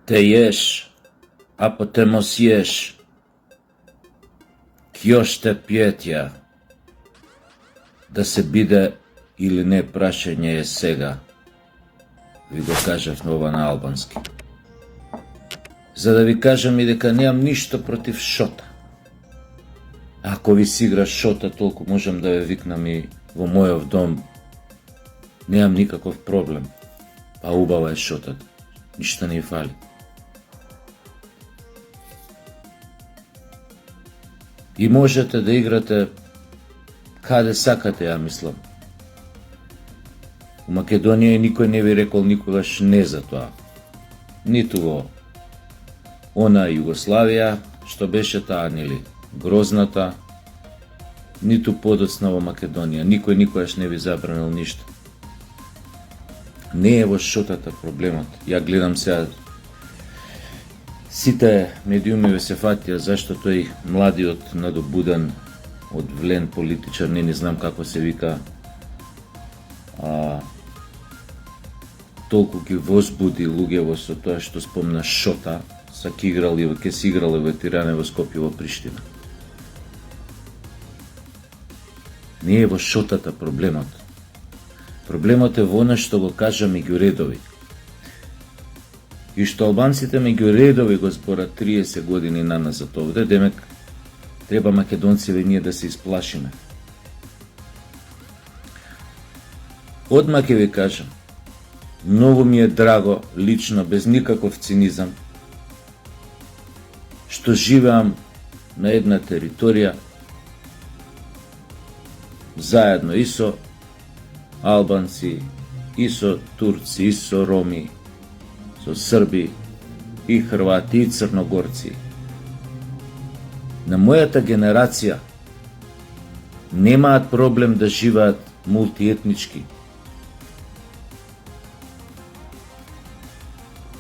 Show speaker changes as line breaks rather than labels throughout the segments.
Те јеш, а потемо сјеш. Ќе ще пјетја. Да се биде или не прашање е сега. Ви го кажав на ова на албански. За да ви кажам и дека немам ништо против шота. Ако ви си игра шота, толку можам да ве викнам и во мојов дом. Немам никаков проблем. Па убава е шотата. Ништо не фали. И можете да играте каде сакате, ја мислам. У Македонија никој не ви рекол никогаш не за тоа. Ниту во она Југославија, што беше таа, нели, грозната, ниту подоцна во Македонија. Никој никогаш не ви забранил ништо. Не е во шотата проблемот. Ја гледам сега сите медиуми се фатија зашто тој младиот надобуден одвлен политичар, не знам како се вика, толку ги возбуди луѓево со тоа што спомна шота, са ке си играле во Тирана, во Скопје, во Приштина. Не е во шотата проблемот. Проблемот е во она што го кажа меѓу редови. И што албанците меѓу редови го зборат 30 години наназад овде, демек треба македонците ние да се исплашиме. Одма ќе ви кажам, многу ми е драго, лично, без никаков цинизам, што живеам на една територија заедно и со албанци, и со турци, и со роми, со срби, и хрвати, и црногорци. На мојата генерација немаат проблем да живеат мултиетнички.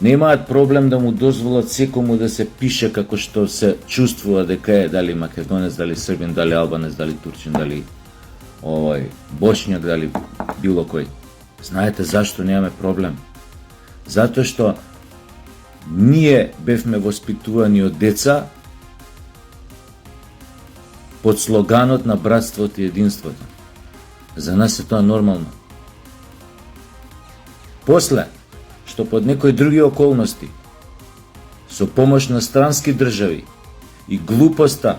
Немаат проблем да му дозволат секому да се пише како што се чувствува дека е, дали македонец, дали србин, дали албанец, дали турчин, дали бошњак, дали било кој. Знаете зашто немаме проблем? Затоа што ние бевме воспитувани од деца под слоганот на братството и единството. За нас е тоа нормално. После, што под некои други околности, со помош на странски држави и глупоста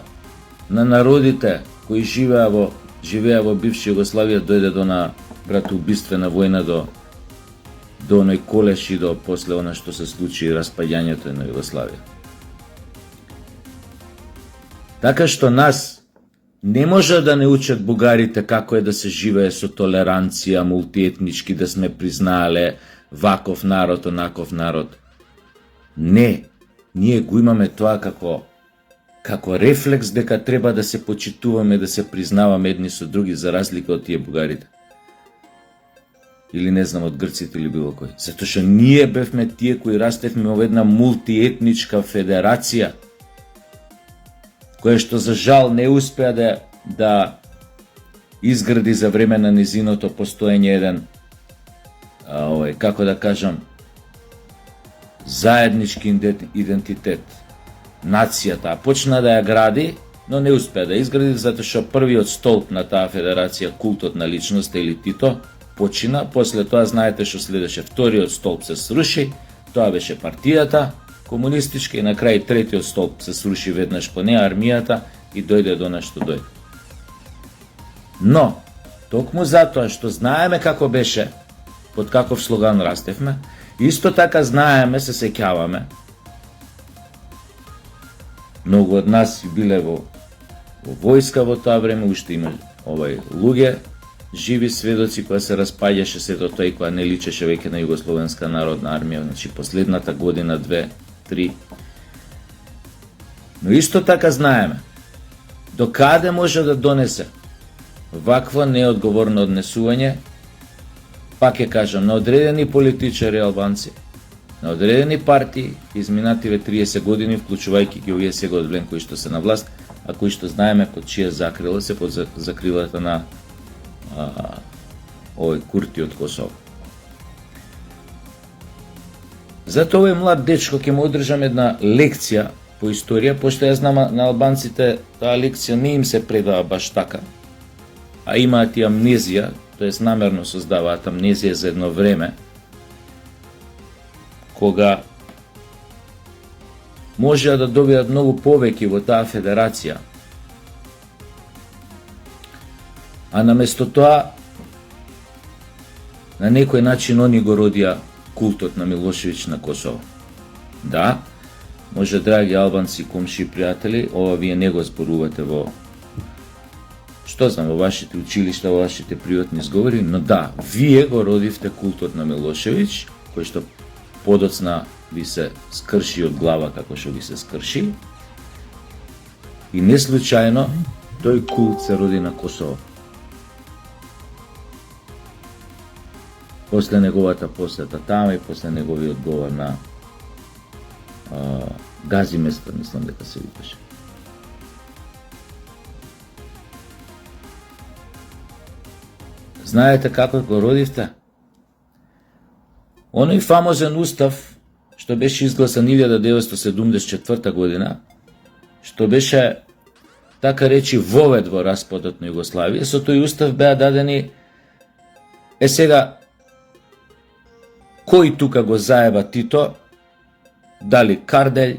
на народите кои живеа во бивша Југославија, дојде до на братоубиствена војна, до оној колеш и до после она што се случи распаѓањето на Југославија. Така што нас не може да не учат бугарите како е да се живее со толеранција, мултиетнички, да сме признаале ваков народ, онаков народ. Не, ние го имаме тоа како рефлекс дека треба да се почитуваме, да се признаваме едни со други, за разлика од тие бугарите. Или не знам, од грците или било кој. Затоа што ние бевме тие кои растевме во една мултиетничка федерација, која што за жал не успеа да изгради за време на низиното постоење еден, како да кажам, заеднички идентитет, нацијата. Почна да ја гради, но не успеа да изгради, затоа што првиот столб на таа федерација, култот на личноста или Тито, почина. После тоа знаете што следеше, вториот столб се сруши, тоа беше партијата комунистичка, и на крај третиот столб се сруши веднаш по неа, армијата, и дојде до она што дојде. Но, токму затоа што знаеме како беше, под каков слоган растевме, исто така знаеме, се сеќаваме, многу од нас биле во војска во тоа време, уште има луѓе, живи сведоци, која се распаѓаше сето тоа и која не личеше веќе на Југословенска народна армија, значи последната година, 2, 3. Но исто така знаеме до каде може да донесе вакво неодговорно однесување, пак ќе кажам, на одредени политичари албанци, на одредени партии, изминативе 30 години, вклучувајќи ги овие сега одвлен кои што се на власт, а кои што знаеме под чија закрила се, под закрилата на овој Курти од Косово. Затоа овој млад дечко ќе му одржам една лекција по историја, пошто ја знам на албанците таа лекција не им се предава баш така, а имаат и амнезија, тоест намерно создаваат амнезија за едно време, кога можеа да добијат многу повеќе во таа федерација, а наместо тоа на некој начин они го родија култот на Милошевиќ на Косово. Да, може, драги албанци, комши и пријатели, ова вие не го зборувате во, што знам, во вашите училишта, во вашите приватни зговори, но да, вие го родивте култот на Милошевиќ, кој што подоцна ви се скрши од глава како што ви се скрши, и не случајно тој култ се роди на Косово. После неговата посета тама и после неговиот говор на Гази Местор, мислам дека се викаше. Знаете како го родивте? Оној фамозен устав што беше изгласан 1974 година, што беше, така речи, вовед во распадот на Југославија, со тој устав беа дадени, сега, кој тука го заеба Тито, дали Карделј,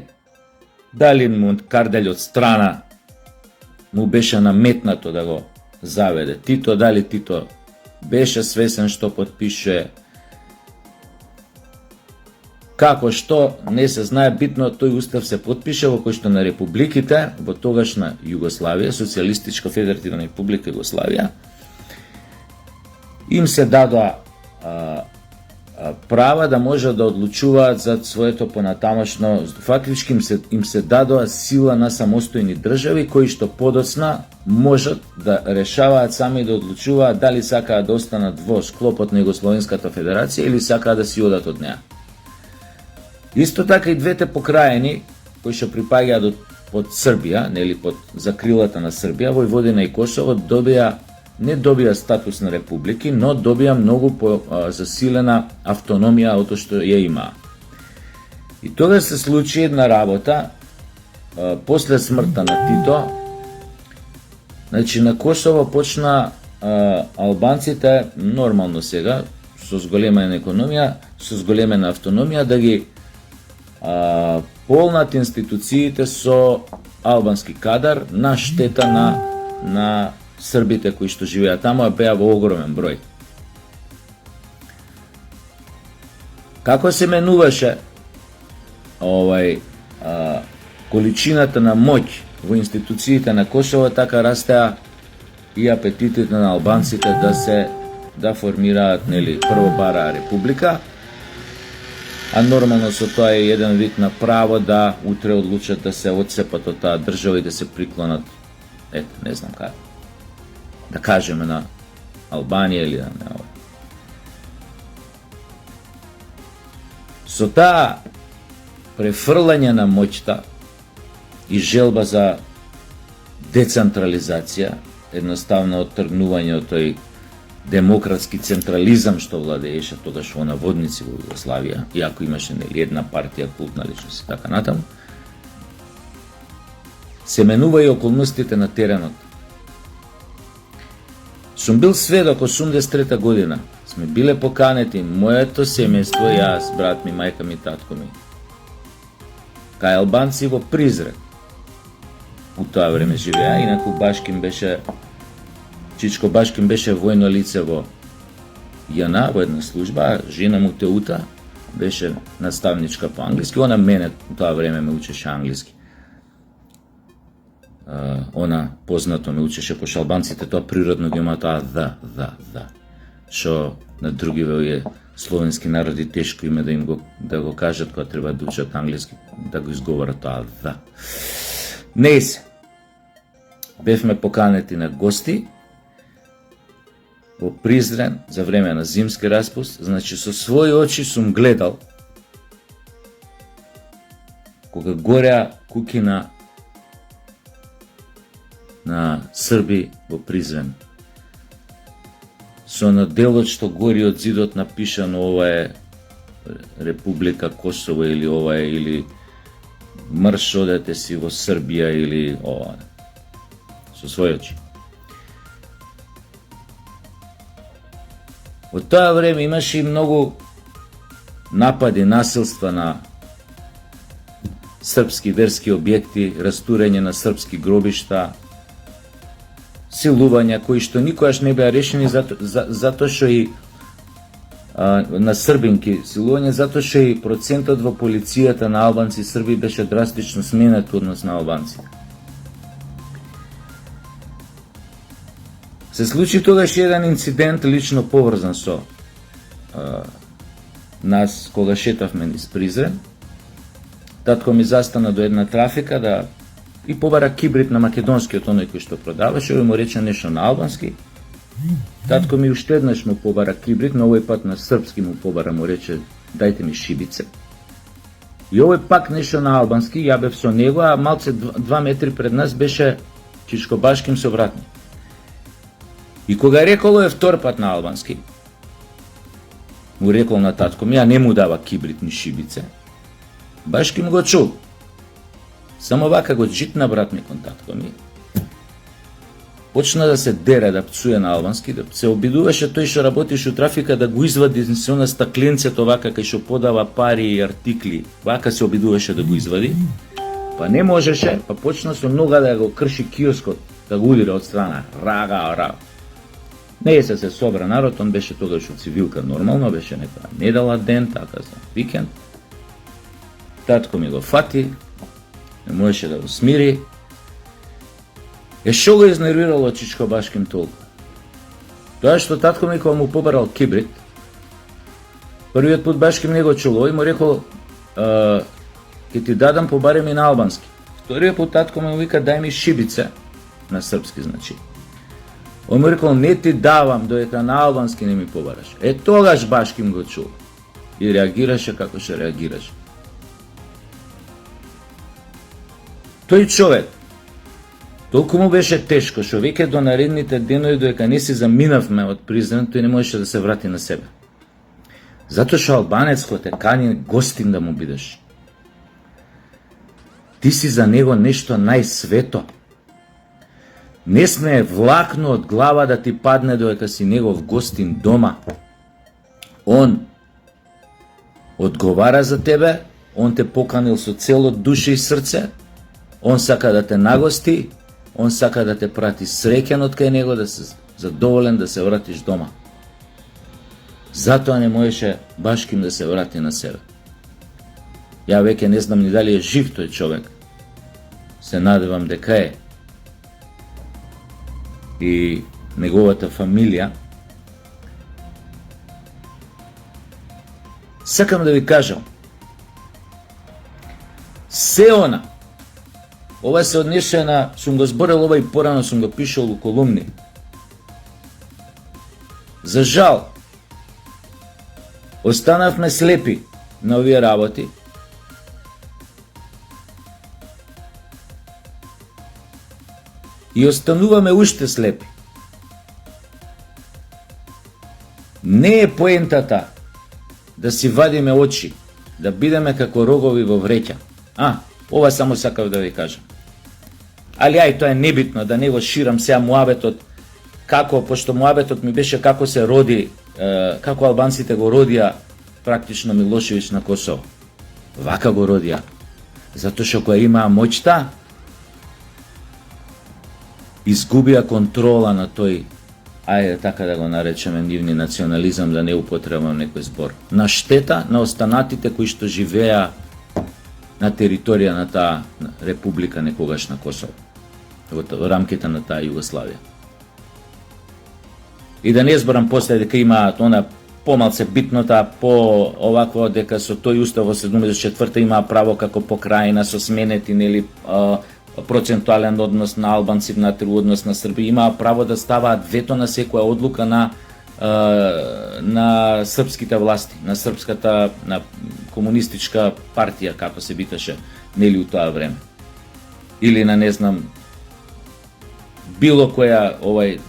дали му Карделј од страна му беше наметнато да го заведе Тито, дали Тито беше свесен што потпише, како што не се знае, битно тој устав се потпише во кој што на републиките во тогашна Југославија, Социјалистичка федеративна република Југославија, им се дадоа права да можат да одлучуваат за своето понатамошно, фактички им се дадоа сила на самостојни држави кои што подоцна можат да решаваат сами да одлучуваат дали сакаат да останат во склопот на Југословенската федерација или сакаат да си одат од неа. Исто така и двете покрајини кои што припаѓаат под Србија, нели под закрилата на Србија, Војводина и Косово не добија статус на републики, но добија многу засилена автономија од што ја има. И тога се случи една работа, после смртта на Тито, значи на Косово почна албанците, нормално сега, со зголемена економија, со зголемена автономија, да ги полнат институциите со албански кадар на штета на србите кои што живеат таму, а беа во огромен број. Како се менуваше количината на моќ во институциите на Косово, така растеа и апетитите на албанците да формираат, нели, прво бараа република, а нормално со тоа е еден вид на право да утре одлучат да се одцепат од таа држава и да се приклонат, не знам како, да кажеме на Албанија или на Со таа префрлање на моќта и желба за децентрализација, едноставно оттргнување од тој демократски централизам што владееше тогаш во наводници во Југославија, иако имаше нели една партија, култна личност и така натаму, се менува и околностите на теренот. Сум бил сведок 83 година. Сме биле поканети моето семејство, јас, брат ми, мајка ми, татко ми, кај албанци во Призрен. У тоа време живеа, инаку Башкин беше, Чичко Башкин беше војно лице во ЈНА, во една служба, жена му Теута беше наставничка по англиски, она мене у тоа време ме учеше англиски. Она познато ме учеше, пошто албанците тоа природно ги има тоа да, што на други овие словенски народи тешко име да го кажат кога треба да учат англиски, да го изговорат тоа да. Не се. Бевме поканети на гости во Призрен за време на зимски распуст, значи со своји очи сум гледал кога гореа куќи на Срби во Призрен. Со на делот што гори од зидот напишано ова е Република Косово или ова или марш одете си во Србија или ова. Со своји очи. Од тоа време имаше и многу напади, насилства на српски верски објекти, растурење на српски гробишта, силувања кои што никогаш не беа решени затоа што и на србинки силување, затоа што и процентот во полицијата на албанци и срби беше драстично сменет однос на албанци. Се случи тогаш еден инцидент лично поврзан со нас кога шетавме низ Призрен. Татко ми застана до една трафика да и побара кибрид на македонскиот оној кој што продаваше, и му рече нешто на албански. Татко ми уште еднаш му побара кибрид, но овој пат на српски му побара, му рече дајте ми шибице. И овој пак нешто на албански, ја бев со него, а малце 2 метри пред нас беше Чичкобашким со вратник. И кога рекол овој втор пат на албански, му рекол на татко ми, а не му дава кибрид ни шибице, Башким го чул. Само вака го джитна вратникон татко ми. Почна да се дере, да пцуе на албански, да се обидуваше тој што работеше у трафика да го извади со на стакленцето вака кај што подава пари и артикли. Вака се обидуваше да го извади. Па не можеше, па почна со нога да го крши киоскот, да го удира од страна. Рага. Не се собра народ, он беше тогаш од цивилка нормално, беше нека недела ден, така за викенд. Татко ми го фати, не можеше да го смири. Што го изнервирало Чичкобашким толку? Тоа што татко ми кога му побарал кибрид, првиот пат Башким не го чул, овој му рекол ќе ти дадам побарем и на албански. Вториот пат татко ми вика дај ми шибице, на српски значи. Овој му рекол не ти давам додека на албански не ми побараш. Тогаш Башким го чул и реагираше како што реагираше. Тој човек толку му беше тешко што веќе до наредните денови додека не си заминавме од Призрен, тој не можеше да се врати на себе. Затоа што албанец кој те кани гостин да му бидеш. Ти си за него нешто најсвето. Не сме влакно од глава да ти падне додека си негов гостин дома. Он одговара за тебе, он те поканил со цело душа и срце, он сака да те нагости, он сака да те прати среќен од кај него, да се задоволен да се вратиш дома. Затоа не можеше Башким да се врати на себе. Ја веќе не знам ни дали е жив тој човек. Се надевам дека е. И неговата фамилија. Сакам да ви кажам, се она, ова се однесе на, сум го зборел ова и порано, сум го пишал у колумни. За жал, останавме слепи на овие работи. И остануваме уште слепи. Не е поентата да си вадиме очи, да бидеме како рогови во вреќа. Ова само сакав да ви кажам. Али тоа е небитно, да не го ширам сега муабетот, како, пошто муабетот ми беше како се роди, како албанците го родија практично Милошевиќ на Косово. Вака го родија. Затоа што која имаа моќта, изгубија контрола на тој, така да го наречеме, нивни национализам, да не употребам некој збор. На штета на останатите кои што живеа на територија на таа република некогаш на Косово, во рамките на таа Југославија. И да не зборам после дека имаат она помалце битнота, по овакво дека со тој устав во 74-та имаа право како покрајина со сменети, нели, процентуален однос на албанци внатре однос на Срби, имаа право да ставаат вето на секоја одлука на српските власти, на српската, на комунистичка партија, како се биташе, нели, у тоа време. Или на, не знам, било која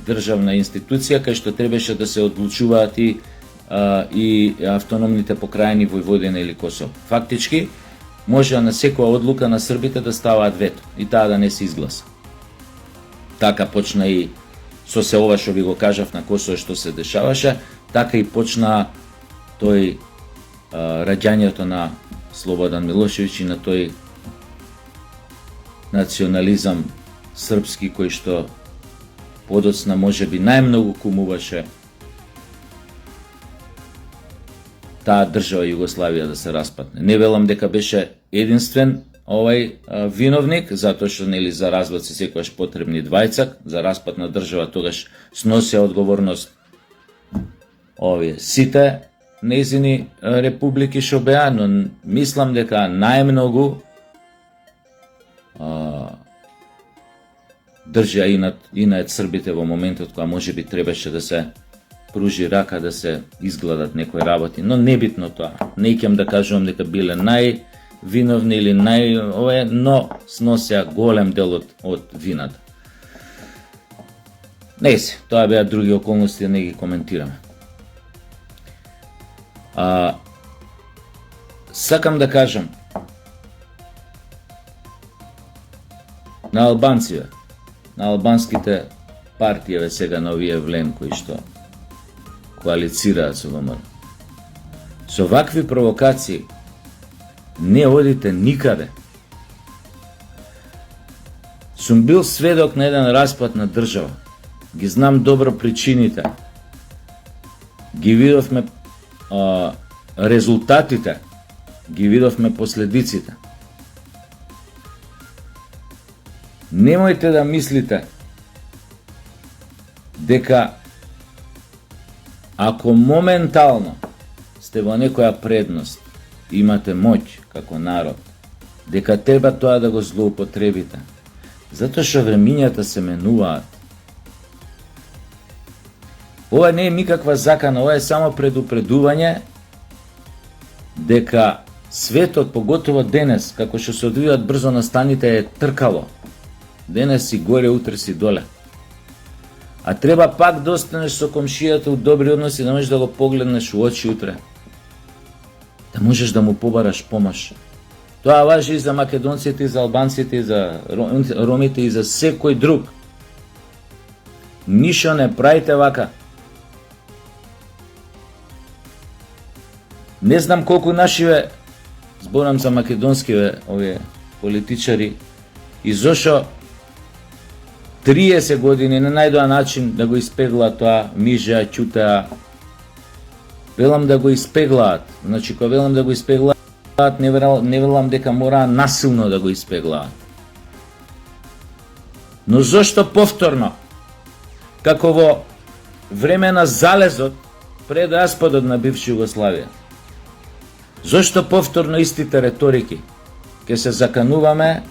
државна институција кај што требаше да се одлучуваат и и автономните покрајни Војводина или Косово. Фактички, може на секоја одлука на србите да ставаат вето и таа да не се изгласа. Така почна и со се ова што ви го кажав на Косово што се дешаваше, така и почна тој раѓањето на Слободан Милошевиќ и на тој национализам српски кој што подоцна можеби најмногу кумуваше таа држава Југославија да се распадне. Не велам дека беше единствен виновник, затоа што нели за развод се секогаш потребни двајца, за распад на држава тогаш сносеа одговорност овие сите нејзини републики што беа, но мислам дека најмногу држа инат србите во моментот кога можеби требаше да се пружи рака да се изгладат некои работи, но небитно тоа. Не ќам да кажувам дека биле највиновни или но сносеа голем дел од вината. Не се, тоа беа други околности, не ги коментираме. Сакам да кажам на албанците, на албанските партијаве сега на овие влем кои што коалицираат со ВМРО. Со вакви провокации не одите никаде. Сум бил сведок на еден распад на држава. Ги знам добро причините. Ги видовме резултатите, ги видовме последиците. Немојте да мислите дека ако моментално сте во некоја предност, имате моќ како народ, дека треба тоа да го злоупотребите, затоа што времињата се менуваат. Ова не е никаква закана, ова е само предупредување дека светот, поготово денес, како што се одвиваат брзо настаните, е тркало. Денес си горе, утре си доле. А треба пак да останеш со комшијата у добри односи, да можеш да го погледнеш у очи утре. Да можеш да му побараш помош. Тоа важи и за македонците, и за албанците, и за ромите, и за секој друг. Ништо не правите вака. Не знам колку нашиве, зборам за македонскиве овие политичари, и зошо 30 години не најдоа начин да го испеглаат тоа, мижеа, ќутеа. Велам да го испеглаат. Значи, кога велам да го испеглаат, не велам дека мора насилно да го испеглаат. Но зошто повторно, како во време на залезот пред распадот на бивша Југославија, зошто повторно истите реторики? Ке се закануваме,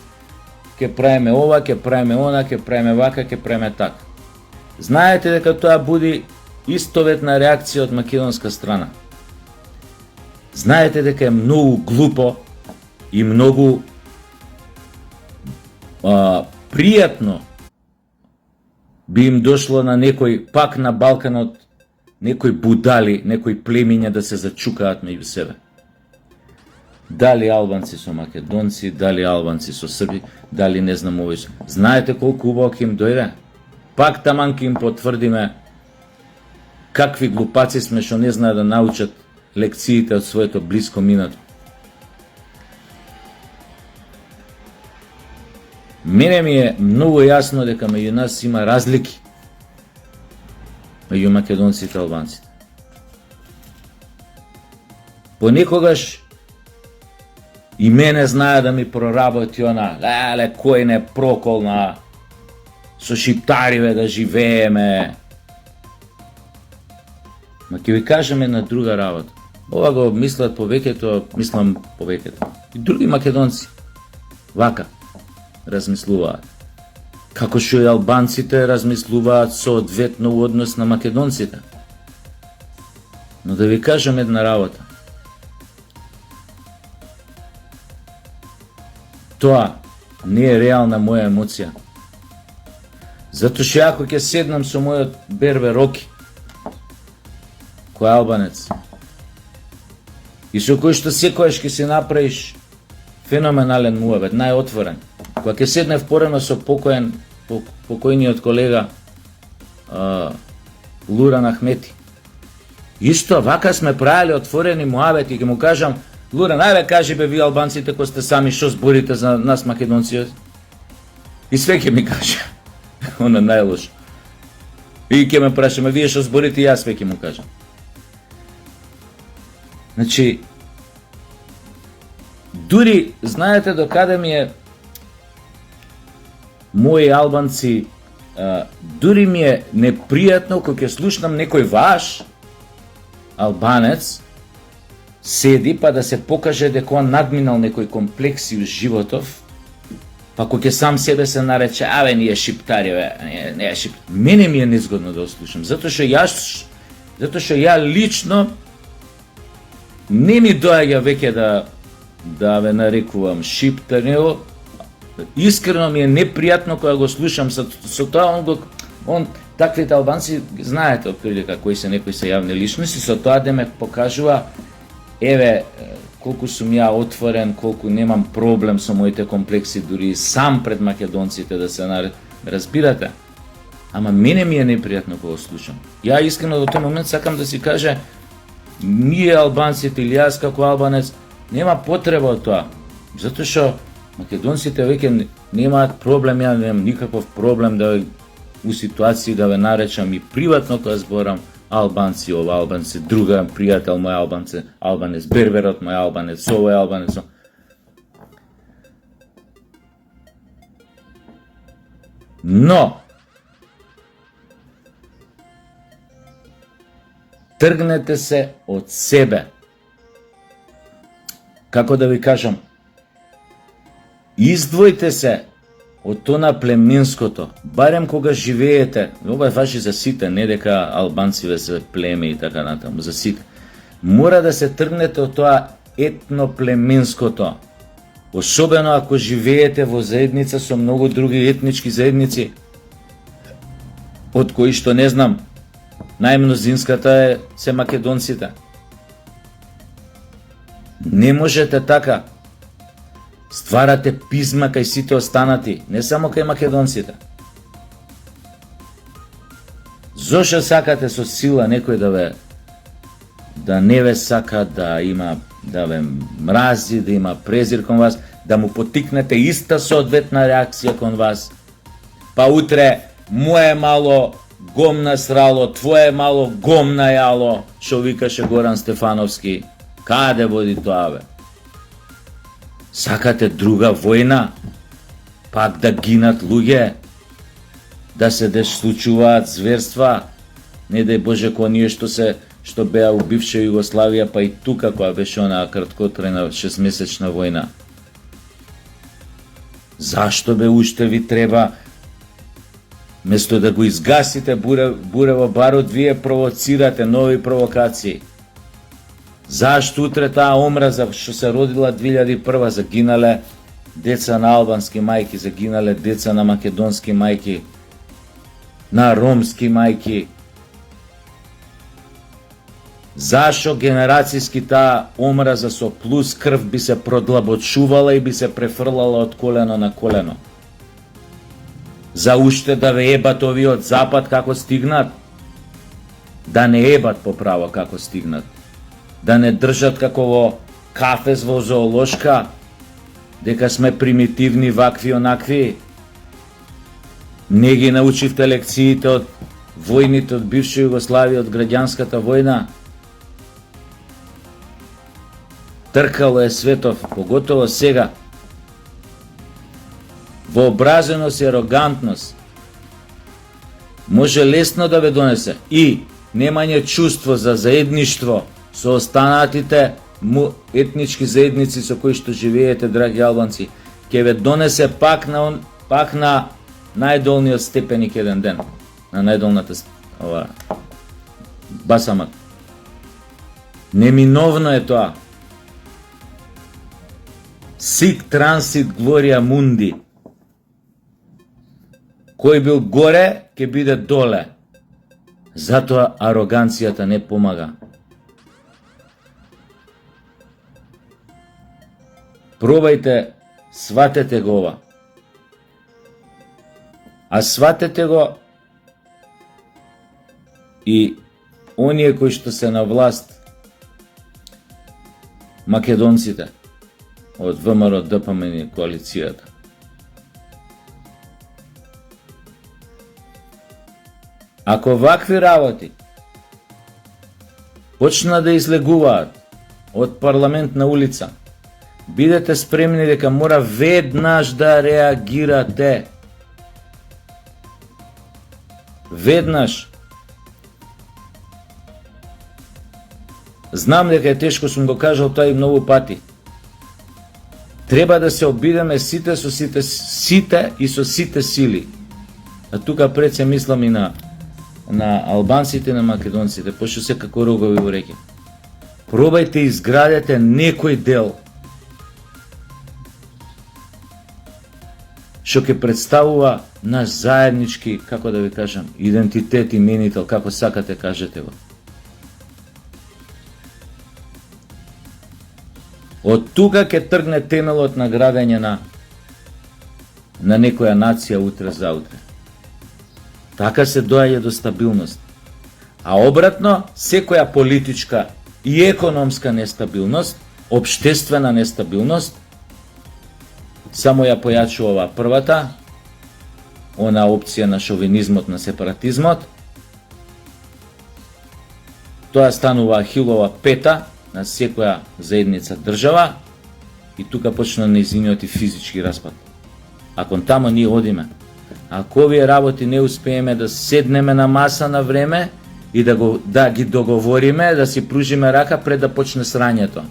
ке правиме ова, ке правиме она, ке правиме вака, ке правиме така. Знаете дека тоа буди истоветна реакција од македонска страна. Знаете дека е многу глупо и многу пријатно би им дошло на некој, пак на Балканот, некои будали, некои племиња да се зачукаат меѓу себе. Дали албанци со македонци, дали албанци со срби, дали не знам овој. Знаете колку убаво ќе им дојде? Пак таман ќе им потврдиме какви глупаци сме што не знаат да научат лекциите од своето блиско минато. Мене ми е многу јасно дека меѓу нас има разлики меѓу македонците и албанците. Понекогаш и мене знае да ми проработи она, кој не проколна, со шиптариве да живееме. Ма ќе ви кажем една друга работа. Ова го мислат повеќето, мислам повеќето. И други македонци вака размислуваат. Како што и албанците размислуваат соодветно во однос на македонците. Но да ви кажем една работа. Тоа не е реална моја емоција. Затоа што ако ќе седнам со мојот бербер Роки, кој албанец. И со кој што секојаш ќе си направиш феноменален муабет, најотворен. Кога ќе седнев порано со покојниот колега Луран Ахмети. Исто вака сме правили отворени муабети, ќе му кажам: Луран, ајде кажи бе ви албанците кои сте сами што зборите за нас македонци. И све ќе ми каже. Она најлошо. И ќе ме прашаме: вие што зборите, јас све ќе му кажам. Значи, дури знаете до каде ми е мои албанци, дури ми е непријатно кога ќе слушнам некој ваш албанец седи па да се покаже дека он надминал некои комплекси у животов, па кога ќе сам себе се нарече: аве ние шиптари, не е шип. Мене ми е незгодно да слушам, затоа што ја лично не ми доаѓа веќе да ве нарекувам шиптар, него искрено ми е непријатно кога го слушам со тоа он таквите албанци, знаете отприлика кои се некои се јавни личности, со тоа да ме покажува еве колку сум ја отворен, колку немам проблем со моите комплекси, дури сам пред македонците да се разбирате. Ама мене ми е непријатно кога слушам. Ја искрено до тој момент сакам да си каже: ние албанците или јас како албанец нема потреба од тоа, затоа што македонците веќе немаат проблем, ја немам никаков проблем да у ситуација да ве наречам и приватно кога зборам албанци, ова албанци, друга пријател мој албанец, берберот мој албанец, овој албанец. Но тргнете се од себе. Како да ви кажам, издвојте се од тона племенското, барем кога живеете, ова важи за сите, не дека албанци се племе и така натаму, за сите. Мора да се тргнете од тоа етно-племенското, особено ако живеете во заедница со многу други етнички заедници, од кои што не знам, најмнозинската се македонците. Не можете така. Стварате пизма кај сите останати, не само кај македонците. Зошто сакате со сила некој да не ве сака, да ве мрази, да има презир кон вас, да му потикнете иста соодветна реакција кон вас, па утре мое мало гомна срало, твое мало гомна јало, што викаше Горан Стефановски. Каде води тоа, бе? Сакате друга војна? Пак да гинат луѓе? Да се случуваат зверства? Не дај Боже ко ние што беа у бивша Југославија, па и тука која беше онаа краткотрајна 6-месечна војна. Зашто бе уште ви треба, место да го изгасите бурево барут, вие провоцирате нови провокации? Зашто утре таа омраза што се родила 2001, загинале деца на албански мајки, загинале деца на македонски мајки, на ромски мајки? Зашо генерацијски таа омраза со плюс крв би се продлабочувала и би се префрлала од колено на колено? За уште да ве ебат овие од запад како стигнат? Да не ебат поправо како стигнат? Да не држат како во кафез во зоолошка, дека сме примитивни, вакви онакви? Не ги научивте лекциите од војните од бивша Југославија, од граѓанската војна? Тркало е светов, поготово сега. Вообразеност и арогантност може лесно да ве донесе и немање чувство за заедништво со останатите етнички заедници со кои што живеете, драги албанци, ќе ве донесе пак на најдолниот степеник еден ден, на најдолната басамак. Неминовно е тоа. Сик трансит глорија мунди. Кој бил горе, ќе биде доле. Затоа ароганцијата не помага. Пробајте, сватете го ова. А сватете го и оние кои што се на власт, македонците од ВМРО, ДПМН коалицијата. Ако вакви работи почна да излегуваат од парламент на улица, бидете спремни дека мора веднаш да реагирате. Веднаш. Знам дека е тешко, сум го кажал тоа и многу пати. Треба да се обидеме сите со сите и со сите сили. А тука пред се мислам и на албанците и на македонците, пошто се како рогови во реке. Пробајте изградете некој дел што ќе представува наш заеднички, како да ви кажам, идентитет, именител, како сакате кажете го. Од тука ќе тргне темелот на градење на некоја нација утре за утре. Така се доаѓа до стабилност. А обратно, секоја политичка и економска нестабилност, општествена нестабилност, само ја појачува првата, она опција на шовинизмот, на сепаратизмот. Тоа станува Ахилова пета на секоја заедница држава и тука почна нејзиниот и физички распад. Ако тамо ние одиме, ако овие работи не успееме да седнеме на маса на време и да ги договориме, да си пружиме рака пред да почне срањето.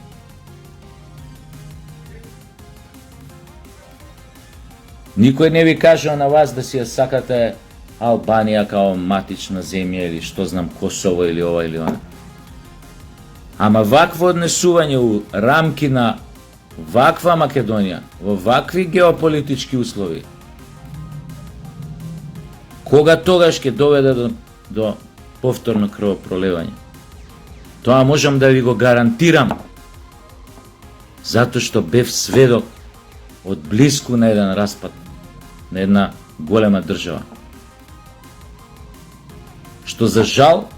Никој не ви кажа на вас да си ја сакате Албанија као матична земја или што знам Косово или ова или она. Ама вакво однесување у рамки на ваква Македонија, во вакви геополитички услови, кога тогаш ќе доведе до повторно крвопролевање? Тоа можам да ви го гарантирам, затоа што бев сведок од блиску на еден распад, на една голема држава, што за жал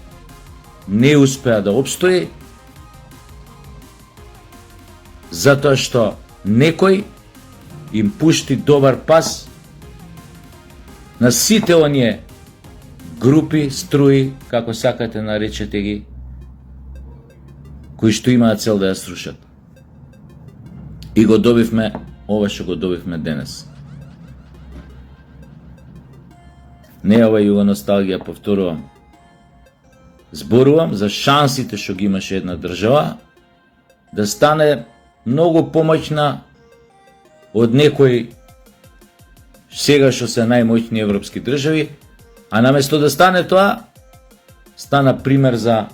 не успеа да опстои, затоа што некој им пушти добар пас на сите оние групи, струи, како сакате наречете ги, кои што имаат цел да ја срушат. И го добивме ова што го добивме денес. Не ова југоносталгија, повторувам. Зборувам за шансите што ги имаше една држава да стане многу помоćна од некои сега што се најмоćни европски држави, а наместо да стане тоа, стана пример за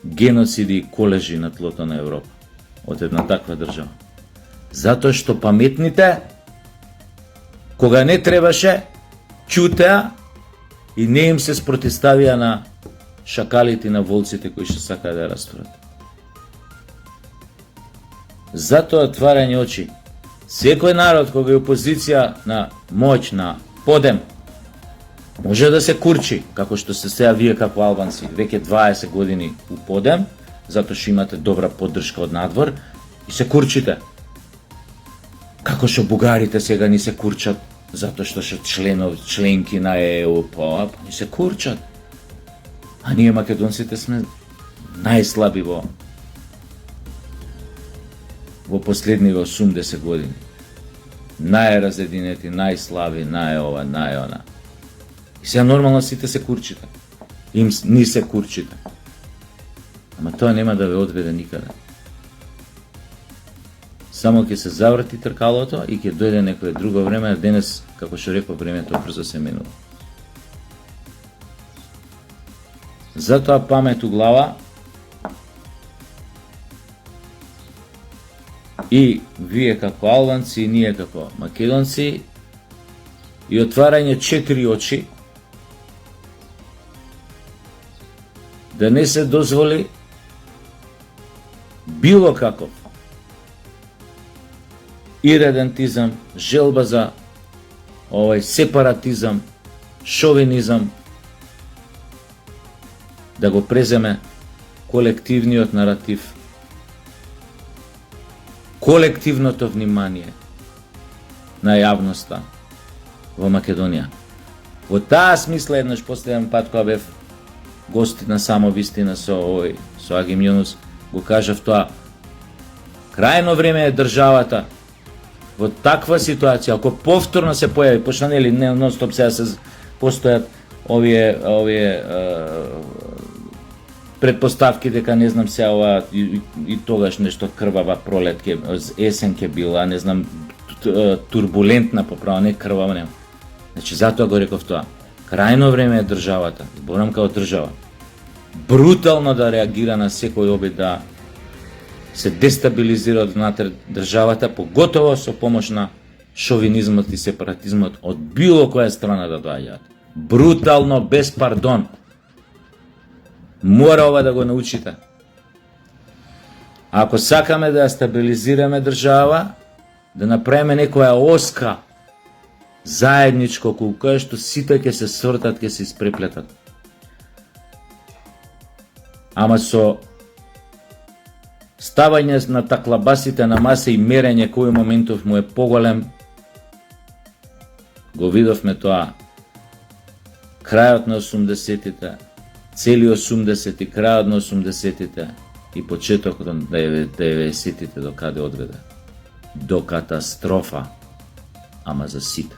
геноциди и колежи на тлото на Европа од една таква држава. Затоа што паметните, кога не требаше, ќутеа и не им се спротиставија на шакалите и на волците кои што сакаа да растурат. Затоа отварање очи. Секој народ кога е опозиција на моќ, на подем, може да се курчи, како што се сега вие како албанци, веќе 20 години у подем, затоа што имате добра поддршка од надвор и се курчите. Како што бугарите сега ни се курчат, затоа што се членки на ЕУ, ни се курчат. А ние македонците сме најслаби во последниве 80 години. Најразединети, најслаби, најова, најона. И сега нормално сите се курчите. Ни се курчите. Ама тоа нема да ве одведе никаде. Само ќе се заврти тркалото и ќе дојде некое друго време, денес, како што реков, времето брзо се менува. Затоа памет у глава и вие како албанци и ние како македонци и отварање 4 очи да не се дозволи било каков иредентизам, желба за сепаратизам, шовинизам, да го преземе колективниот наратив, колективното внимание на јавноста во Македонија. Во таа смисла еднаш последен пат кога бев гости на Само Вистина со Агим Јунус, го кажав тоа. Крајно време е државата во таква ситуација, ако повторно се појави, пошто нели нон-стоп сега се постојат овие предпоставки дека не знам сега ова и тогаш нешто крвава пролет ке есен ке била, не знам турбулентна поправа, не крвава нема. Значи затоа го реков тоа. Крајно време е државата, зборам како држава, брутално да реагира на секој обид да се дестабилизира внатре државата, поготово со помош на шовинизмот и сепаратизмот од било која страна да доаѓаат. Брутално, без пардон. Мора ова да го научите. Ако сакаме да ја стабилизираме држава, да направиме некоја оска заедничко околу која што сите ќе се свртат, ќе се испреплетат. Ама со ставање на таклабасите на маса и мерење кој моментов му е поголем, го видовме тоа крајот на 80-тите, цели 80-ти, крајот на 80-тите и почетокот на 90-тите до каде одведе? До катастрофа, ама за сите.